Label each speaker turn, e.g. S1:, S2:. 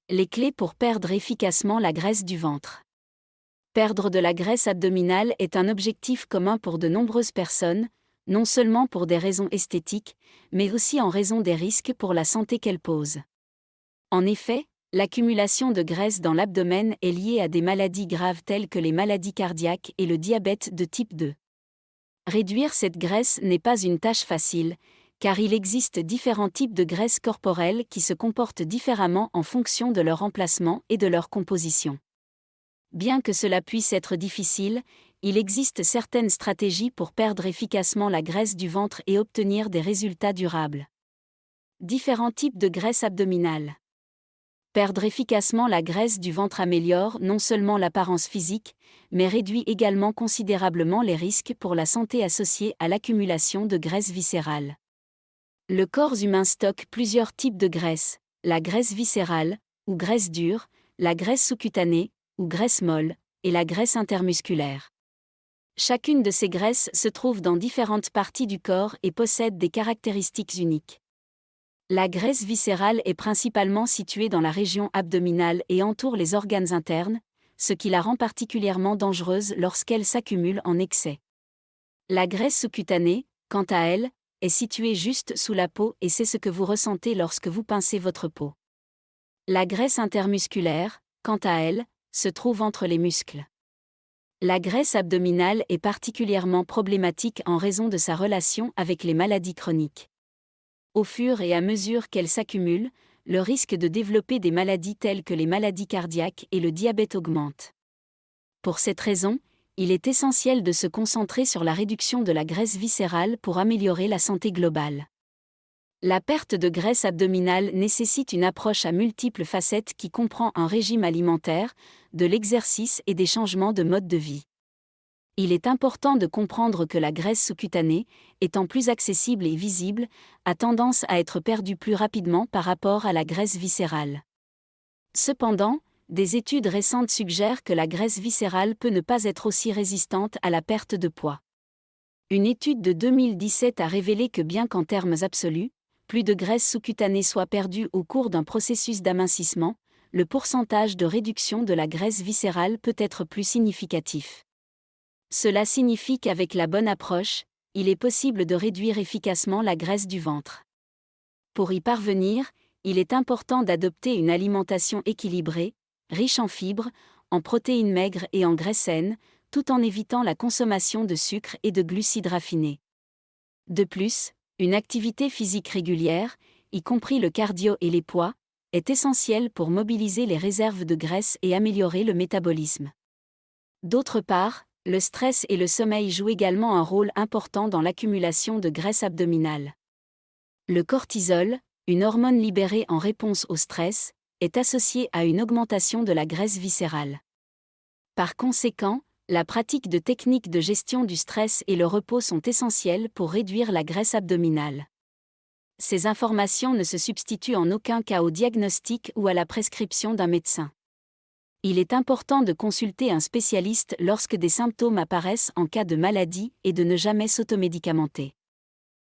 S1: Les clés pour perdre efficacement la graisse du ventre. Perdre de la graisse abdominale est un objectif commun pour de nombreuses personnes, non seulement pour des raisons esthétiques, mais aussi en raison des risques pour la santé qu'elle pose. En effet, l'accumulation de graisse dans l'abdomen est liée à des maladies graves telles que les maladies cardiaques et le diabète de type 2. Réduire cette graisse n'est pas une tâche facile, car il existe différents types de graisse corporelle qui se comportent différemment en fonction de leur emplacement et de leur composition. Bien que cela puisse être difficile, il existe certaines stratégies pour perdre efficacement la graisse du ventre et obtenir des résultats durables. Différents types de graisse abdominale. Perdre efficacement la graisse du ventre améliore non seulement l'apparence physique, mais réduit également considérablement les risques pour la santé associés à l'accumulation de graisse viscérale. Le corps humain stocke plusieurs types de graisse, la graisse viscérale, ou graisse dure, la graisse sous-cutanée, ou graisse molle, et la graisse intermusculaire. Chacune de ces graisses se trouve dans différentes parties du corps et possède des caractéristiques uniques. La graisse viscérale est principalement située dans la région abdominale et entoure les organes internes, ce qui la rend particulièrement dangereuse lorsqu'elle s'accumule en excès. La graisse sous-cutanée, quant à elle, est située juste sous la peau et c'est ce que vous ressentez lorsque vous pincez votre peau. La graisse intermusculaire, quant à elle, se trouve entre les muscles. La graisse abdominale est particulièrement problématique en raison de sa relation avec les maladies chroniques. Au fur et à mesure qu'elle s'accumule, le risque de développer des maladies telles que les maladies cardiaques et le diabète augmente. Pour cette raison, il est essentiel de se concentrer sur la réduction de la graisse viscérale pour améliorer la santé globale. La perte de graisse abdominale nécessite une approche à multiples facettes qui comprend un régime alimentaire, de l'exercice et des changements de mode de vie. Il est important de comprendre que la graisse sous-cutanée, étant plus accessible et visible, a tendance à être perdue plus rapidement par rapport à la graisse viscérale. Cependant, des études récentes suggèrent que la graisse viscérale peut ne pas être aussi résistante à la perte de poids. Une étude de 2017 a révélé que bien qu'en termes absolus, plus de graisse sous-cutanée soit perdue au cours d'un processus d'amincissement, le pourcentage de réduction de la graisse viscérale peut être plus significatif. Cela signifie qu'avec la bonne approche, il est possible de réduire efficacement la graisse du ventre. Pour y parvenir, il est important d'adopter une alimentation équilibrée, riche en fibres, en protéines maigres et en graisses saines, tout en évitant la consommation de sucre et de glucides raffinés. De plus, une activité physique régulière, y compris le cardio et les poids, est essentielle pour mobiliser les réserves de graisse et améliorer le métabolisme. D'autre part, le stress et le sommeil jouent également un rôle important dans l'accumulation de graisse abdominale. Le cortisol, une hormone libérée en réponse au stress, est associé à une augmentation de la graisse viscérale. Par conséquent, la pratique de techniques de gestion du stress et le repos sont essentielles pour réduire la graisse abdominale. Ces informations ne se substituent en aucun cas au diagnostic ou à la prescription d'un médecin. Il est important de consulter un spécialiste lorsque des symptômes apparaissent en cas de maladie et de ne jamais s'automédicamenter.